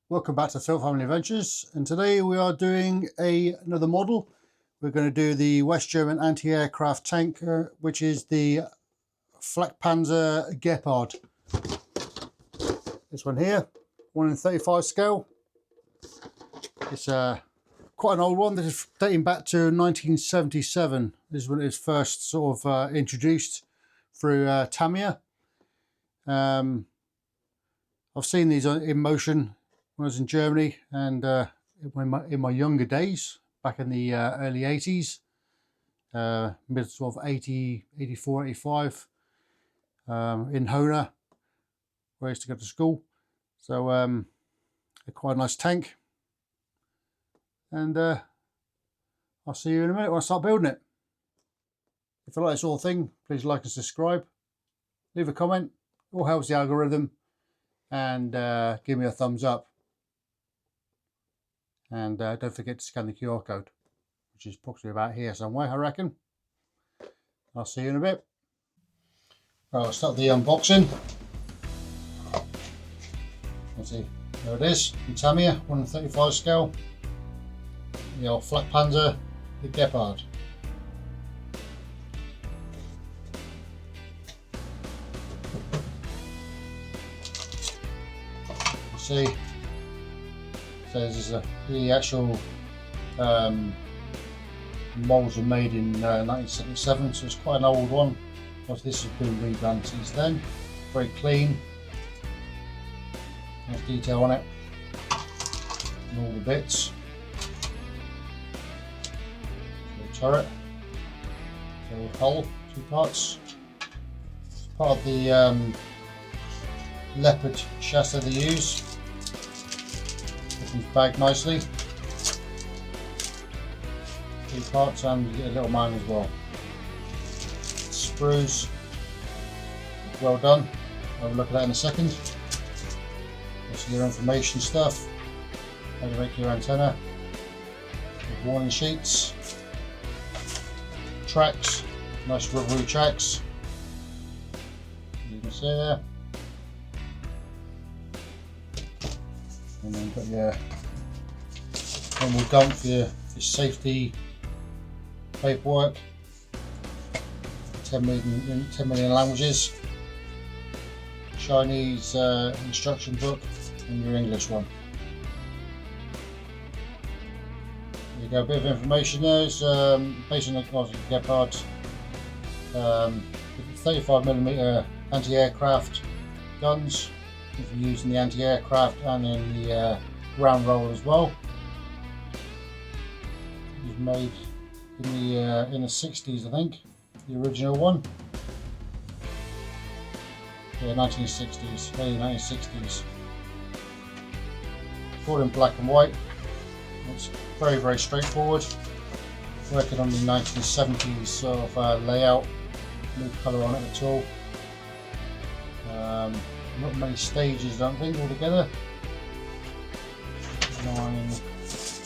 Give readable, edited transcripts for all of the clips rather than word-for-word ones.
Welcome back to Phil Family Adventures, and today we are doing another model. We're going to do the West German anti-aircraft tank, which is the Flakpanzer Gepard. This one here, 1 in 35 scale. It's quite an old one. This is dating back to 1977. This is when it was first sort of introduced through Tamiya. I've seen these in motion when I was in Germany, and in my younger days, back in the early 80s, mid sort of 80, 84, 85, in Hona, where I used to go to school. So quite a nice tank, and I'll see you in a minute when I start building it. If you like this sort of thing, please like and subscribe, leave a comment, it all helps the algorithm, and give me a thumbs up. And don't forget to scan the QR code, which is possibly about here somewhere, I reckon. I'll see you in a bit. Right, I'll start the unboxing. Let's see, there it is, in Tamiya, 1 in 35 scale. The old Flakpanzer Gepard. You see, so this is the actual molds were made in 1977, so it's quite an old one. Of this has been redone since then. Very clean, nice detail on it, and all the bits. The turret, the hull, 2 parts. It's part of the Leopard chassis they use. It's bagged nicely. 2 parts, and you get a little man as well. Sprues, well done. I'll have a look at that in a second. This is your information stuff. How to make your antenna. The warning sheets. Tracks, nice rubbery tracks. You can see there. And then you've got your normal dump for your safety paperwork, 10 million languages, Chinese instruction book, and your English one. There you go, a bit of information there. It's based on the Gepard, 35mm anti-aircraft guns. If you're using the anti-aircraft and in the ground roll as well. It was made in the 60s, I think, the original one. Yeah, 1960s, early 1960s. All in black and white. It's very, very straightforward. Working on the 1970s sort of layout, no colour on it at all. Not many stages, I don't think, altogether.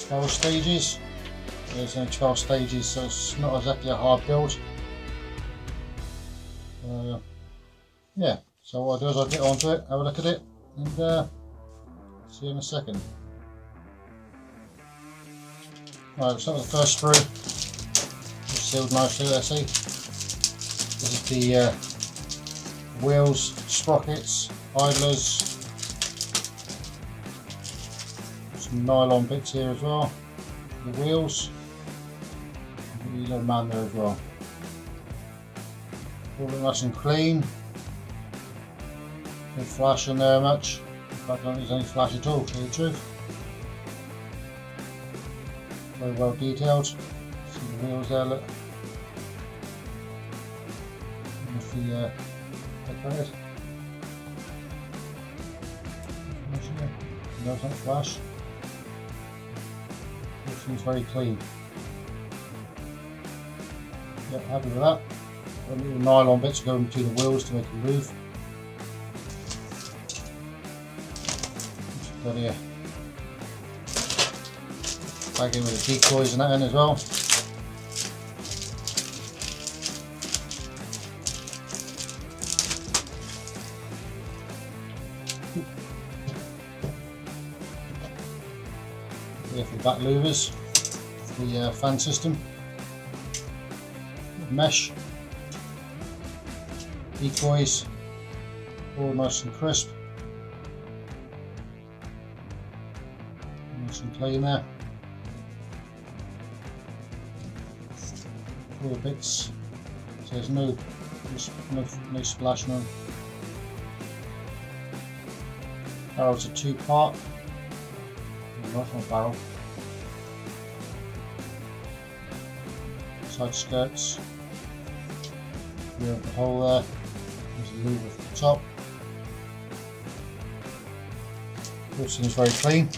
12 stages. There's only 12 stages, so it's not exactly a hard build. Yeah, so what I'll do is I'll get onto it, have a look at it, and see you in a second. Right, start with the first sprue. It's sealed nicely, let's see. This is the wheels, sprockets, idlers, some nylon bits here as well, the wheels, and the little man there as well. All look nice and clean, no flash in there much, in fact I don't think there's any flash at all, to tell you the truth. Very well detailed, see the wheels there, look. And the decorated. No, it's not flash. It seems very clean. Yep, happy with that. Got little nylon bits going between the wheels to make them move. Got here back in with the decoys and that in as well. back louvers, the fan system, mesh, decoys, all nice and crisp, nice and clean there. All the bits, so there's no splash on them. Barrel's a 2-part, not a barrel. Side skirts, we have the hole there, there's a louver at the top. Everything is very clean.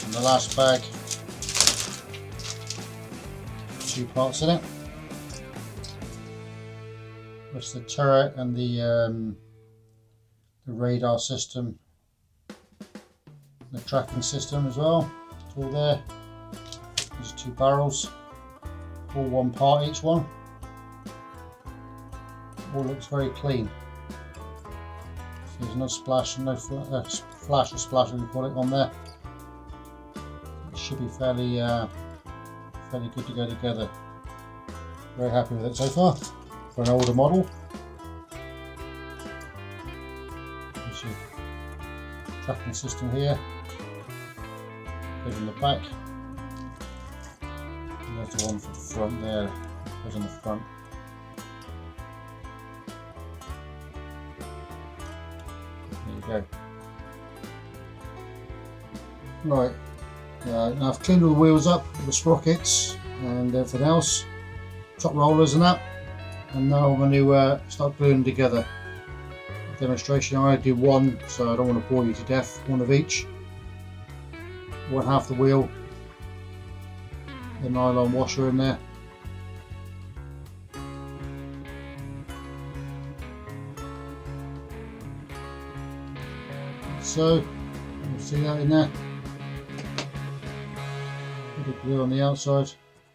And the last bag, 2 parts in it. That's the turret and the radar system, the tracking system as well. It's all there. There's 2 barrels, all 1 part each one. All looks very clean. So there's no splash, no flash or splash, as we call it, on there. It should be fairly good to go together. Very happy with it so far for an older model. There's your tracking system here. Goes in the back. And there's the one for the front there. Goes on the front. There you go. Right. Now I've cleaned all the wheels up, the sprockets and everything else, top rollers and that, and now I'm going to start gluing them together. Demonstration, I do one, so I don't want to bore you to death, one of each. One half the wheel, the nylon washer in there. So, you see that in there. Glue on the outside.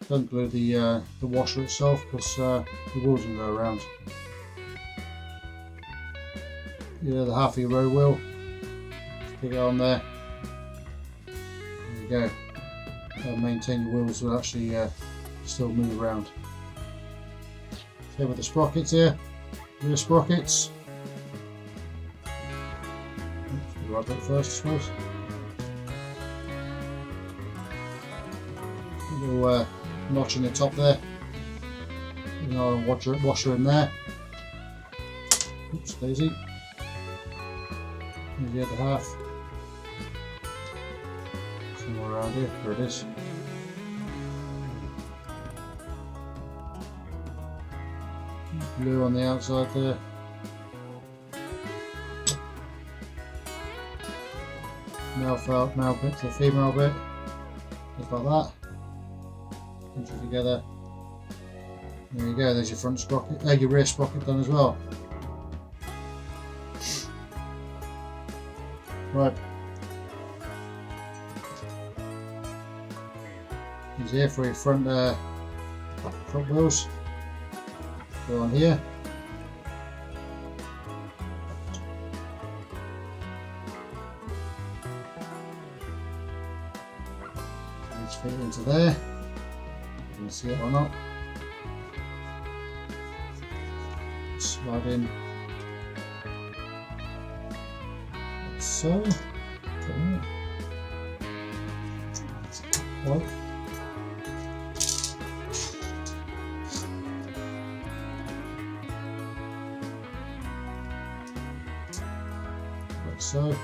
Don't glue the washer itself because the wheels will go around. Yeah, the half of your row wheel. Stick it on there. There you go. That'll maintain your wheels will actually still move around. Same with the sprockets here. Rear sprockets. Oops, the right bit first, I suppose. Little notch in the top there, nylon washer in there. Oops, daisy. Here's the other half. Somewhere around here, there it is. Glue on the outside there. Male bit to the female bit, just like that. Pinch it together. There you go, there's your front sprocket, your rear sprocket done as well. Right. Here's here for your front wheels. Go on here. Let's fit it into there. You can see it or not. Slide in like so. Right. Like so.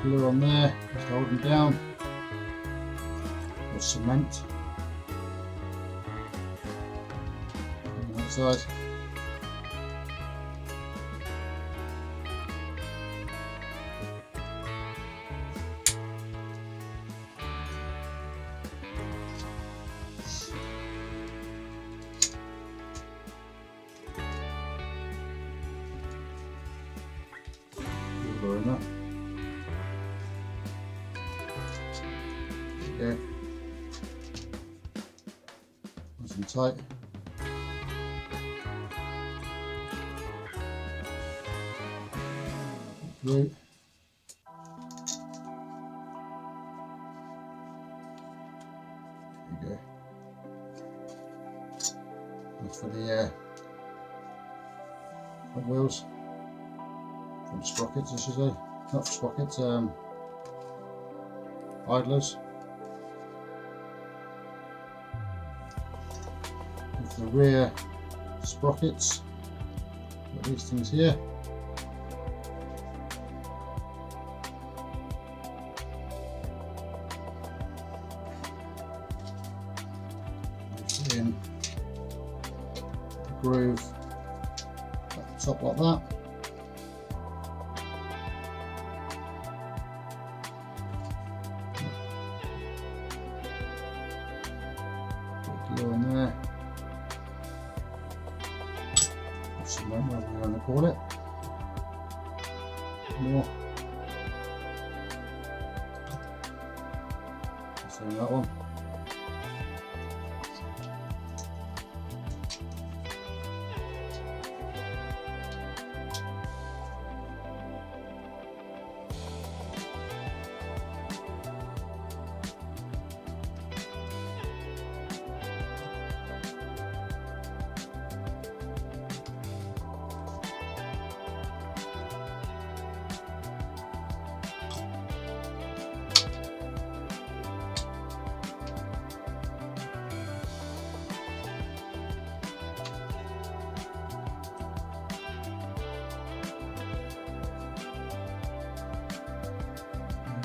Glue on there, just hold them down, or cement on the outside. Enough. Okay. Nice and tight. through. There you go. That's for the front wheels, front sprockets I should say, not sprockets, idlers. With the rear sprockets, got these things here. In the groove at the top like that. Put glue in there. Cement, whatever you want to call it. More. Same that one.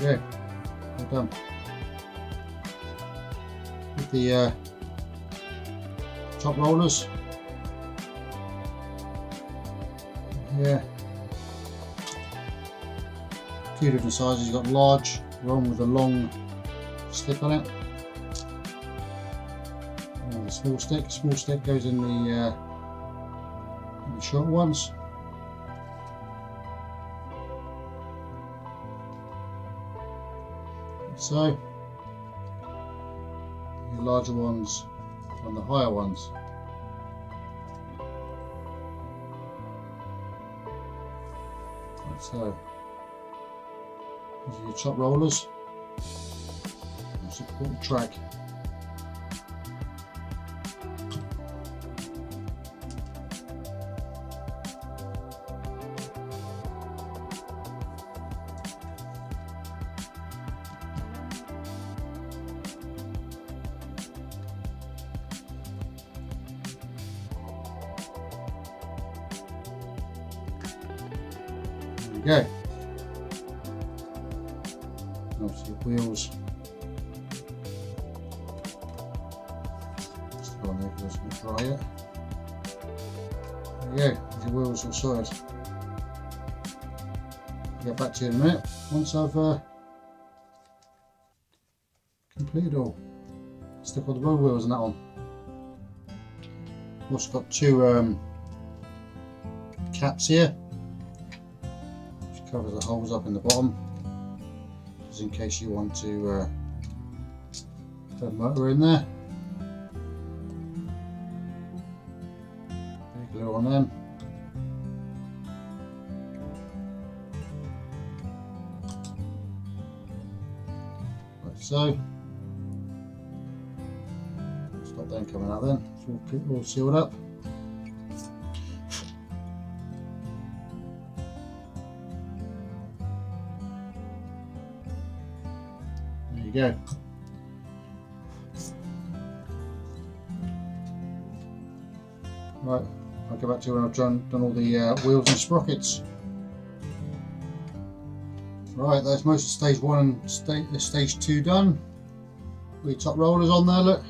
Okay, all done. With the top rollers, yeah, two different sizes. You've got large, one with a long stick on it, and the small stick. Small stick goes in the short ones. So, your larger ones and the higher ones. Like so, these are your top rollers and support the track. There we go. Obviously wheels. Just go on there because it's going to dry it. There we go. There's your wheels all sorted. I'll get back to you in a minute once I've completed all. Stick all the road wheels on that one. I've also got two caps here. Covers the holes up in the bottom, just in case you want to put a motor in there. Glue on them. Like so. Stop them coming out then. It's all sealed up. There you go. Right, I'll go back to when I've done all the wheels and sprockets. Right, that's most of stage 1 and stage 2 done. The top rollers on there, look.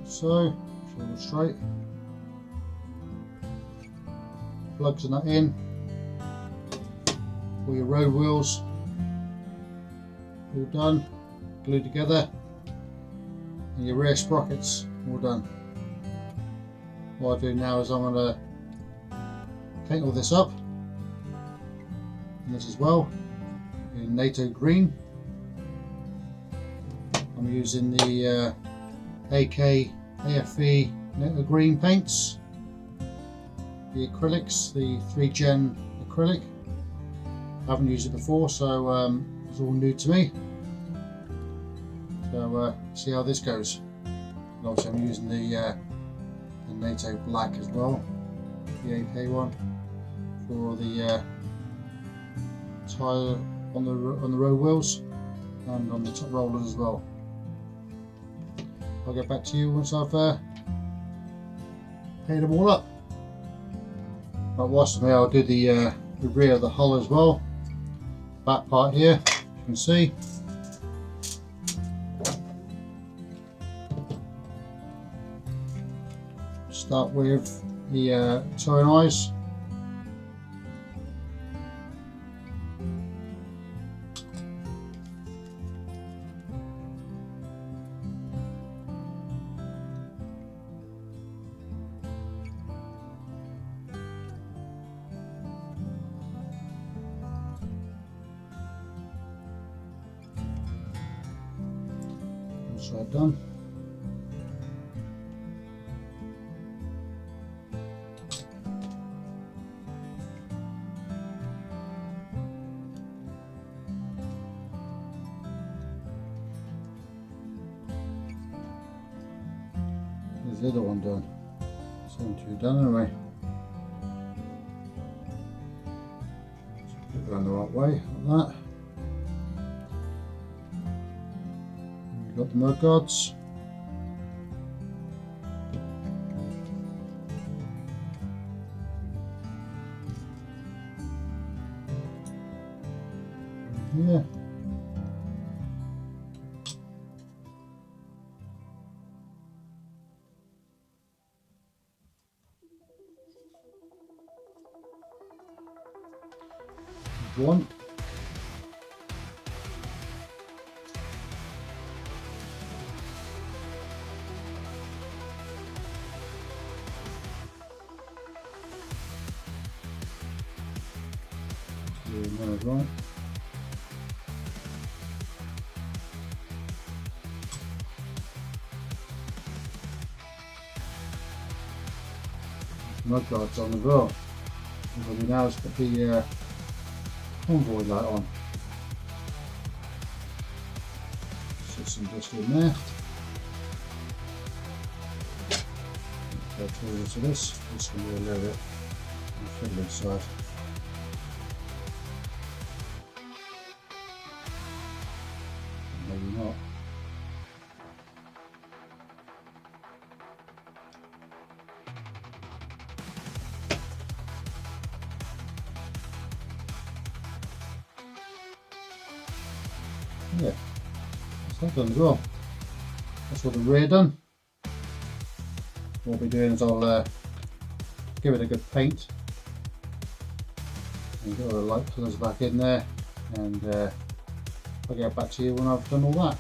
So, shoulder straight. Plugs and that in. All your road wheels all done, glued together, and your rear sprockets all done. What I do now is I'm going to paint all this up, and this as well, in NATO Green. I'm using the AFE NATO Green paints. the acrylics, the 3 Gen acrylic. I haven't used it before, so it's all new to me. So see how this goes. And obviously I'm using the NATO black as well, the AK one, for the tyre on the road wheels and on the top rollers as well. I'll get back to you once I've painted them all up. But whilst I'm here, I'll do the rear of the hull as well. Back part here, you can see. Start with the turret eyes. Side done. There's the other one done. 72 done anyway. Put it around the right way, like that. We've got the mud guards. Yeah. One. As well. Mud guards on as well. Everybody now has got the convoy light on. Set some dust in there. Go through to this. This can be a little bit on the fiddly side. Maybe not. Yeah, that's that done as well. That's all the rear done. What we'll be doing is I'll give it a good paint and get all the light colours back in there, and I'll get back to you when I've done all that.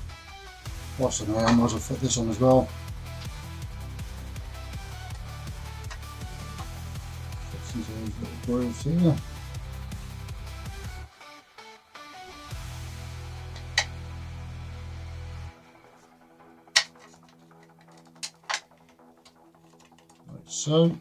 Whilst I'm there, I might as well fit this on as well. Fits into these little grooves here. Like so.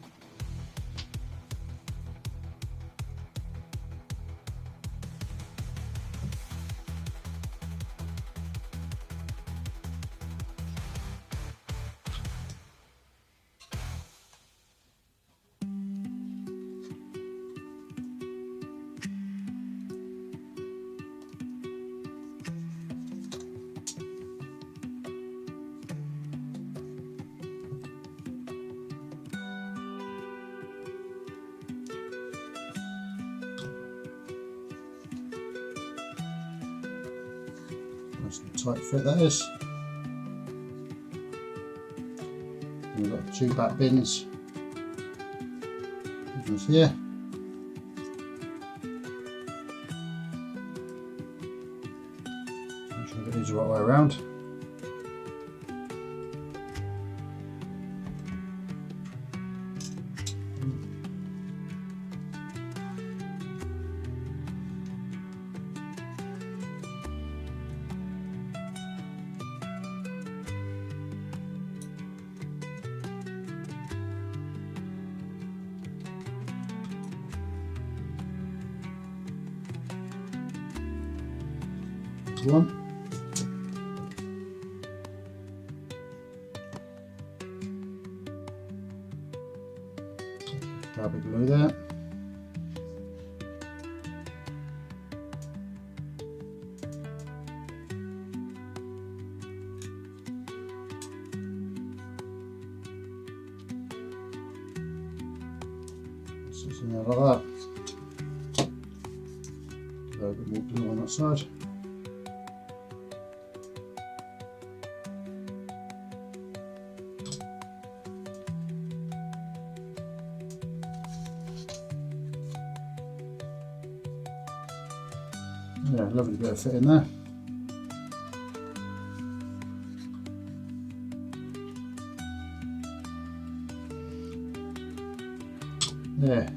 Nice and tight fit that is. And we've got 2 back bins. One's here. Make sure it is the right way around. one. Grab it below there. Something like that. A bit more glue on that side. Yeah, lovely bit of fit in there. There.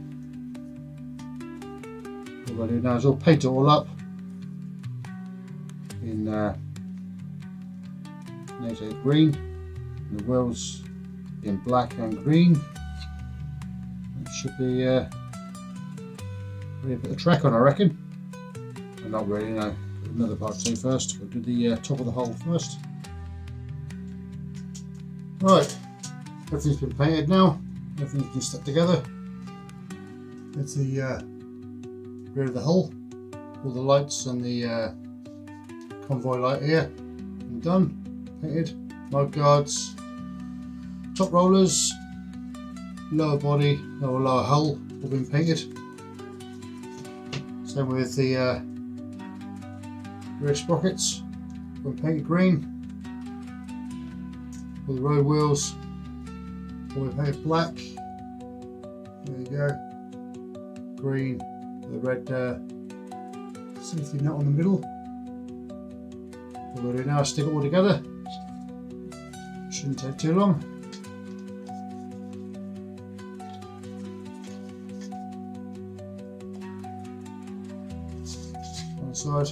What I'll do now is I'll paint it all up in NATO Green, and the wheels in black and green. It should be ready to put the track on, I reckon. Well, not really, no. Put another part to do first. We'll do the top of the hull first. Right, everything's been painted now. Everything's been stuck together. It's the rear of the hull. All the lights and the convoy light here. And done. Painted. Mud guards. Top rollers. Lower body, or lower hull, all been painted. Same with the rear sprockets, been painted green. All the road wheels, all been painted black. There you go. Green, the red safety nut on the middle. What we'll do now is stick it all together. Shouldn't take too long. One side.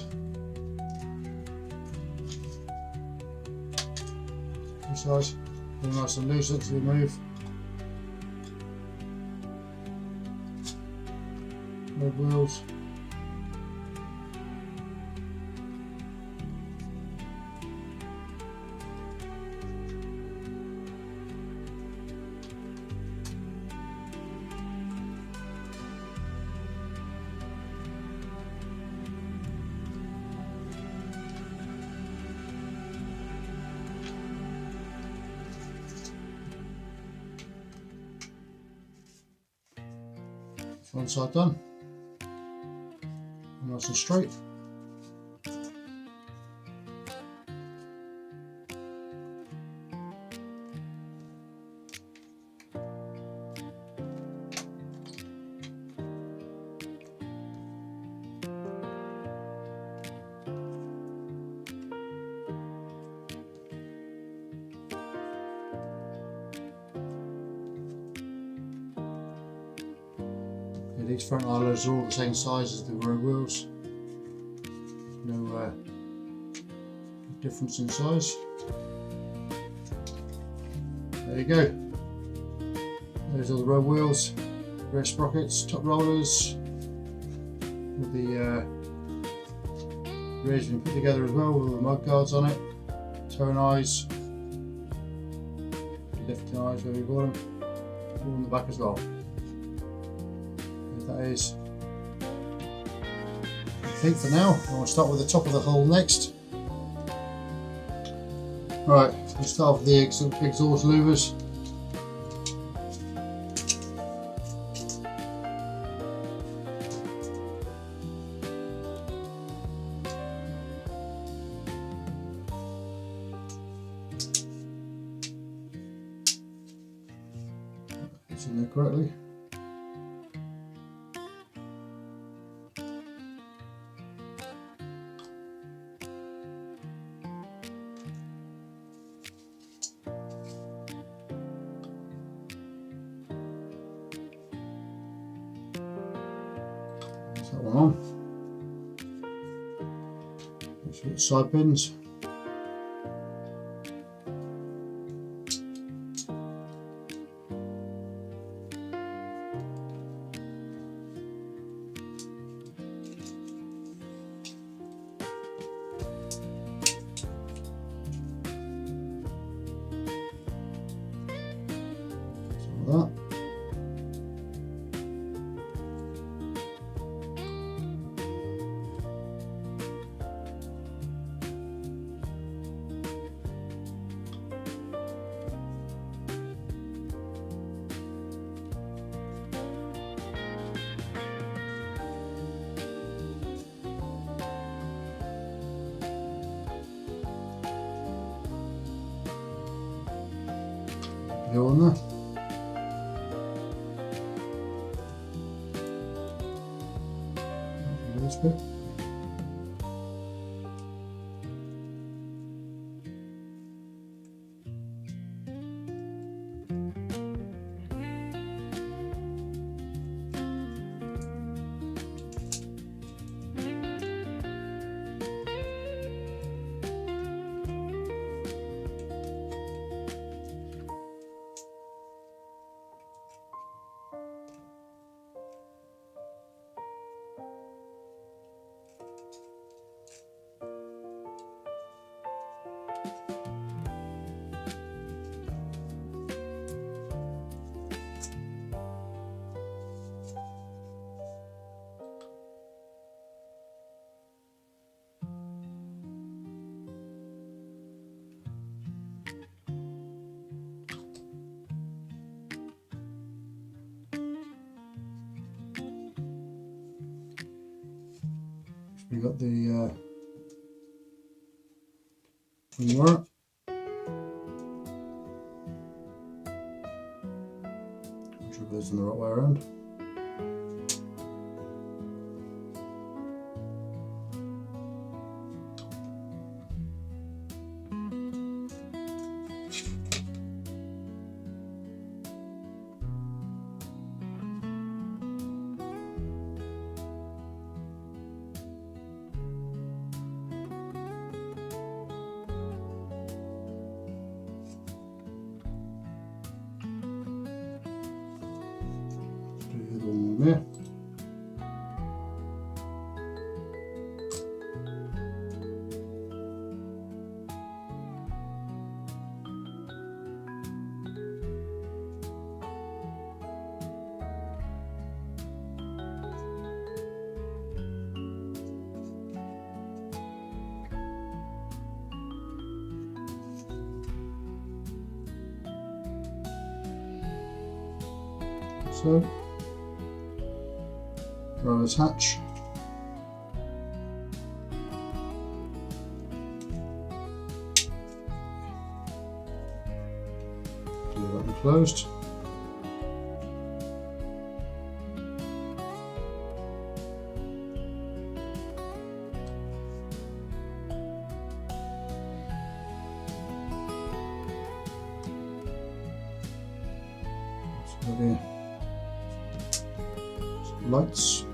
Two sides. All nice and loose, let's remove. Red wheels. One side done. Nice and straight. These front eyelets are all the same size as the rear wheels. No difference in size. There you go. There's all the road wheels, rear sprockets, top rollers. With the rears been put together as well with all the mud guards on it. Turn eyes, lifting eyes, whatever you call them. All in the back as well. That is complete for now. I'll start with the top of the hull next. Right, we'll start with the exhaust louvers. It's in there correctly. That one on. Make sure it's side pins. go on there. This bit. We got the firmware. Make sure it's in the right way around. There. So, driver's hatch. Do that and closed. So there. Lights.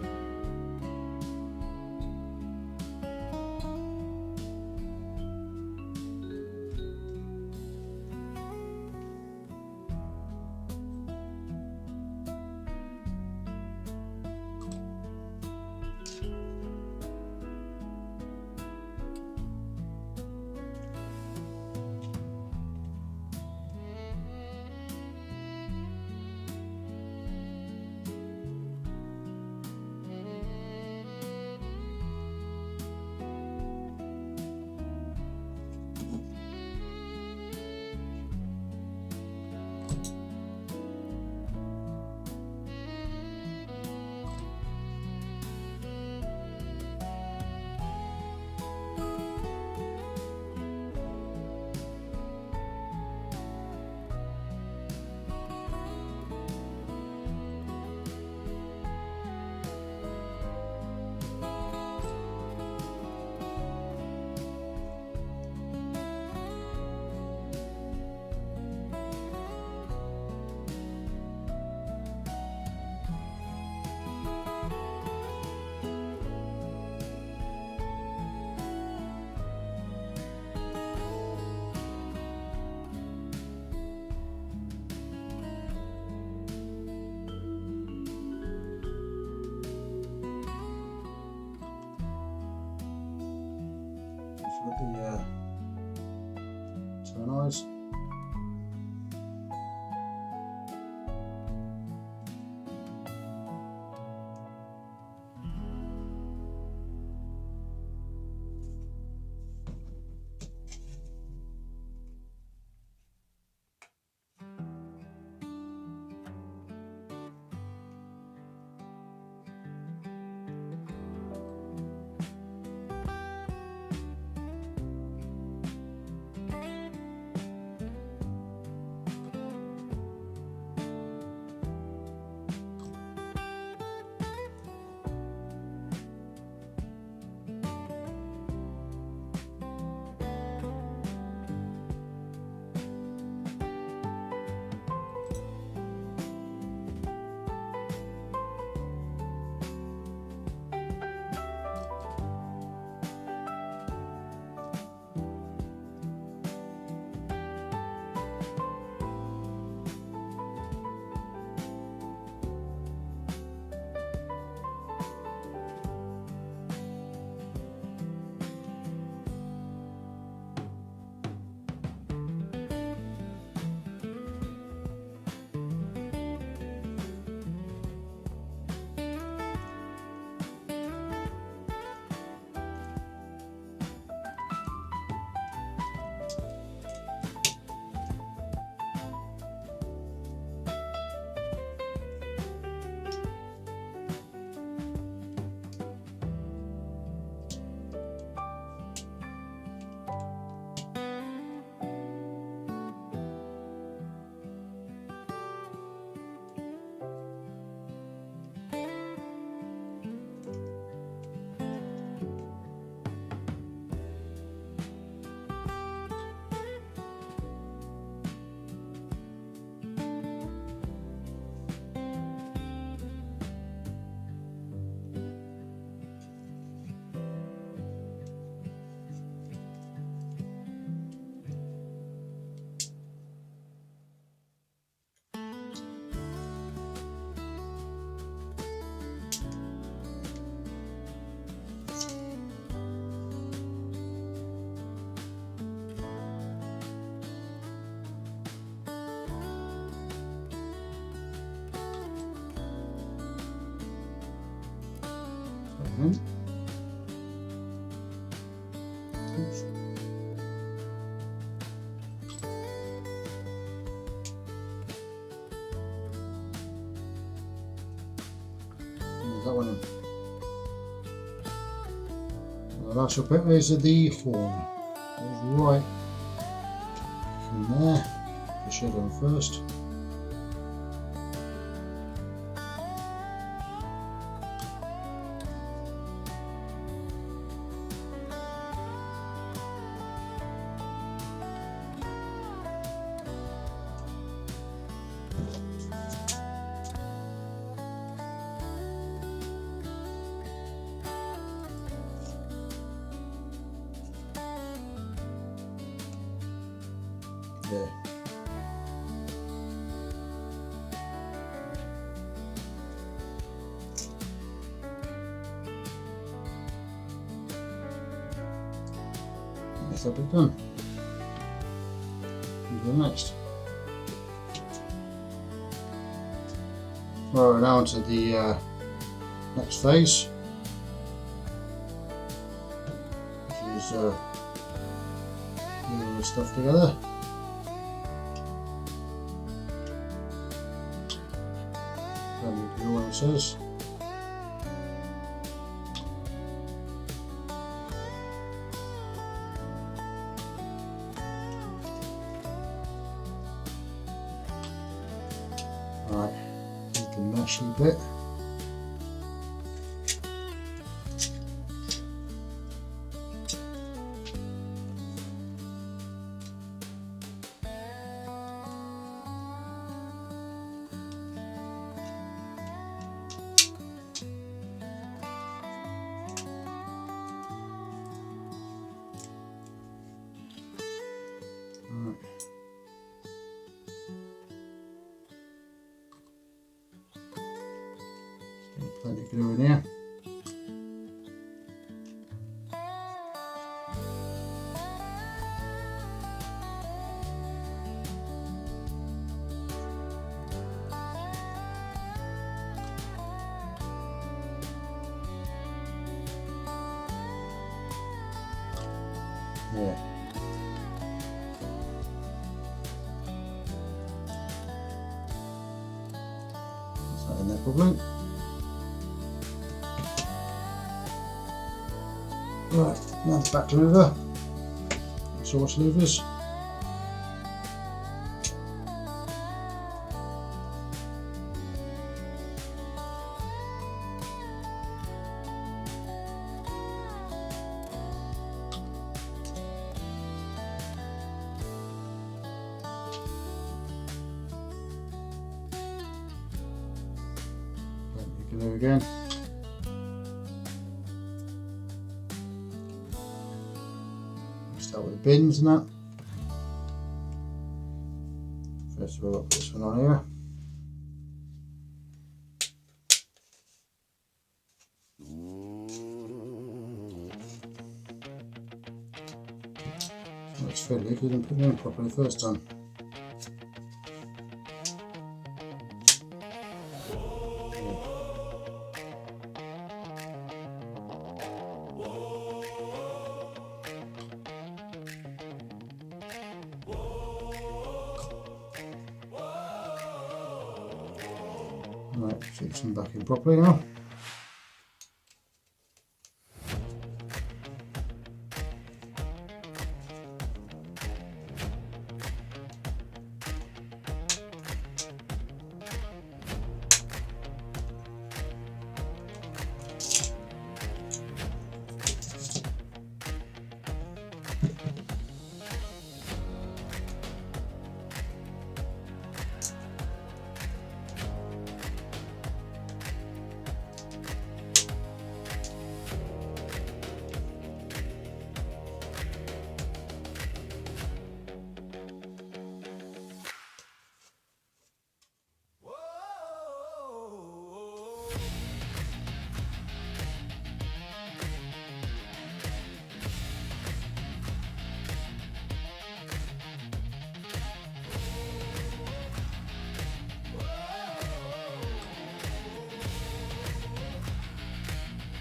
in. Oops. That one in. The last bit is the horn. Goes right from there. Push it on first. There. That's that bit done. Do the next. Right, we're now onto the next phase. This is putting all this stuff together. What it says. Right, the meshy bit. Plenty of glue in here. Yeah. That's that in there probably. Right, now the back lever, source levers. There again. Start with the bins and that. First of all, I'll put this one on here. That's fiddly because I didn't put it in properly first time. Right, fix them back in properly now.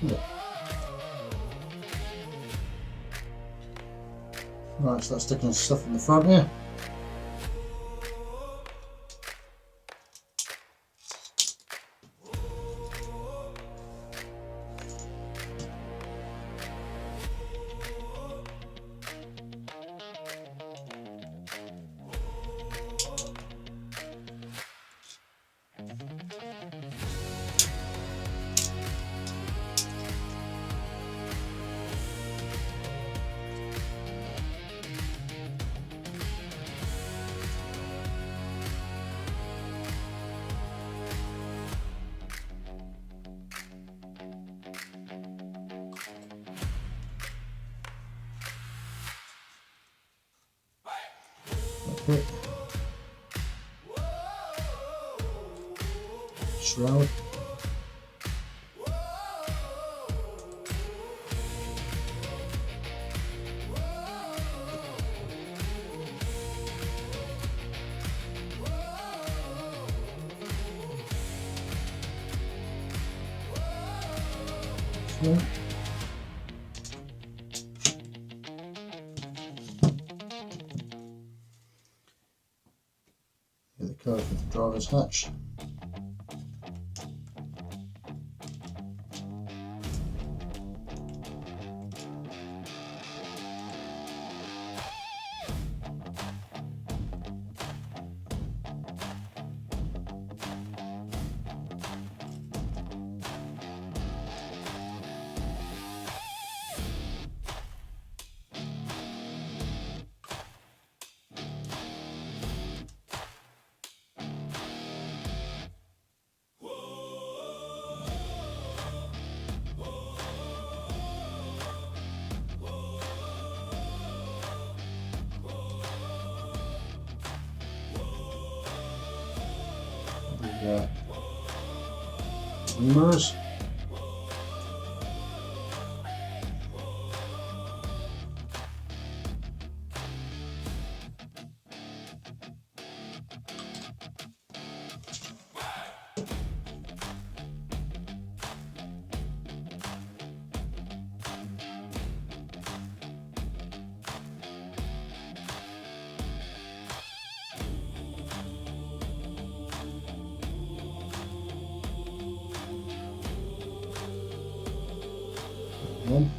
Yeah. Right, so that's sticking stuff in the front here. Okay. Shroud. Okay. Here the code for the driver's hatch. Mirrors. One.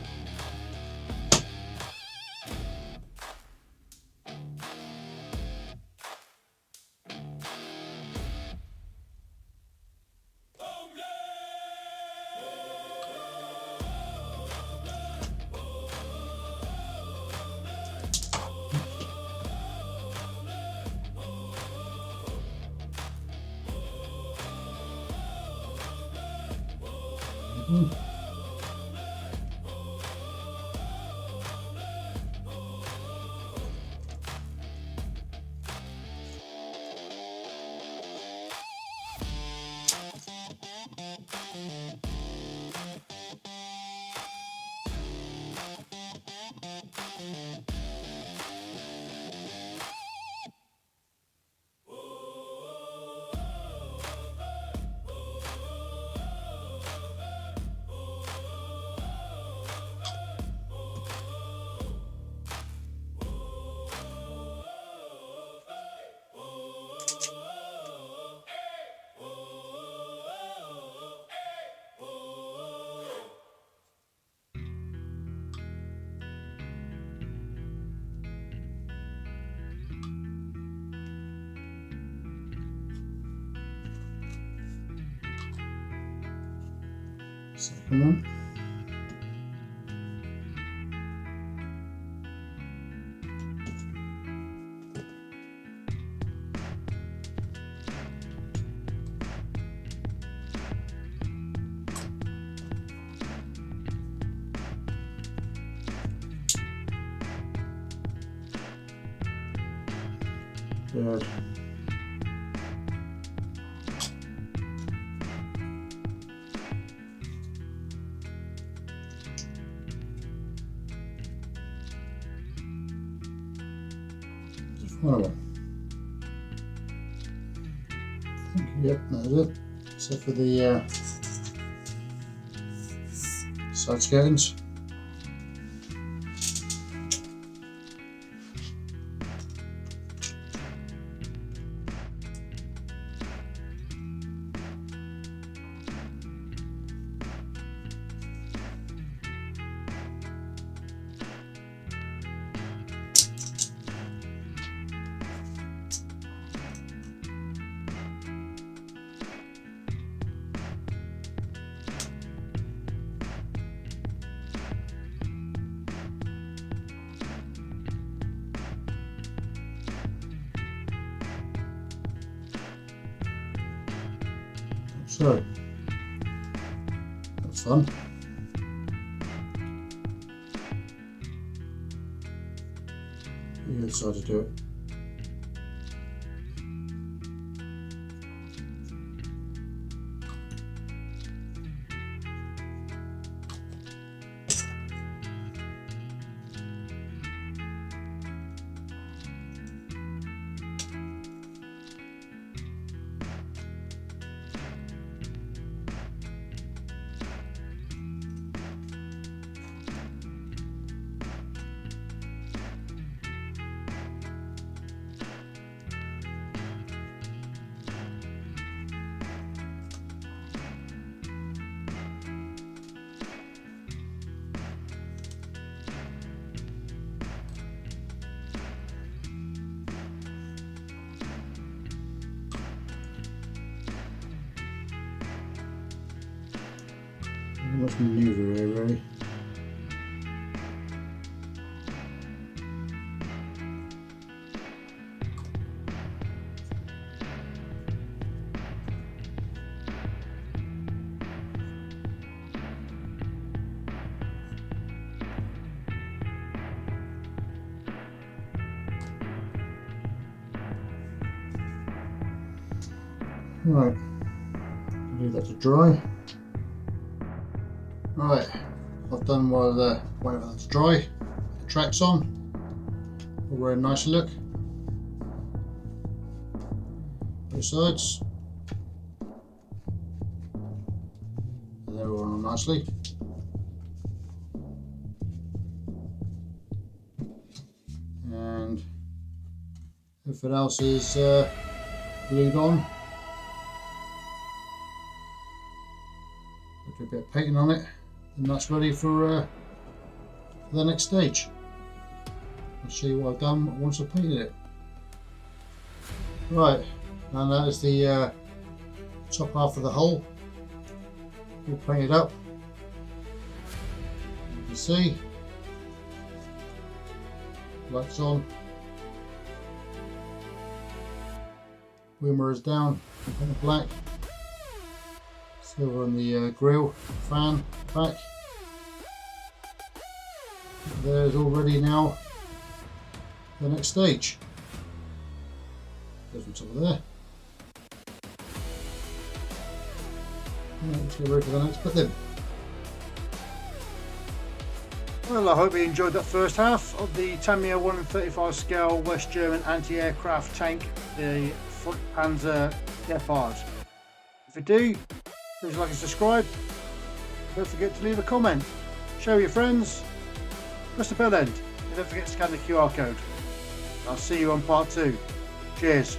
Second one. Good. Final one. I think, yep, that is it. Except for the side skirtings. So that's fun. The other side to do it. Much manoeuvre here, really. Right, leave that to dry. Right, I've done while waiting for that to dry. The track's on. All very nice look. Both sides. They're all on nicely. And everything else is glued on. Put a bit of painting on it, and that's ready for the next stage. I'll show you what I've done once I've painted it. Right, and that is the top half of the hull, all painted up. You can see, lights on, wheel mirrors down, painted black. Silver on the grille, fan, back. There's already now the next stage. Goes on top of there. Right, let's get ready for the next bit then. Well, I hope you enjoyed that first half of the Tamiya 1/35 scale West German anti-aircraft tank, the Flakpanzer Gepard. If you do, please like and subscribe. Don't forget to leave a comment. Show your friends. Press the bell end. And don't forget to scan the QR code. I'll see you on part 2. Cheers.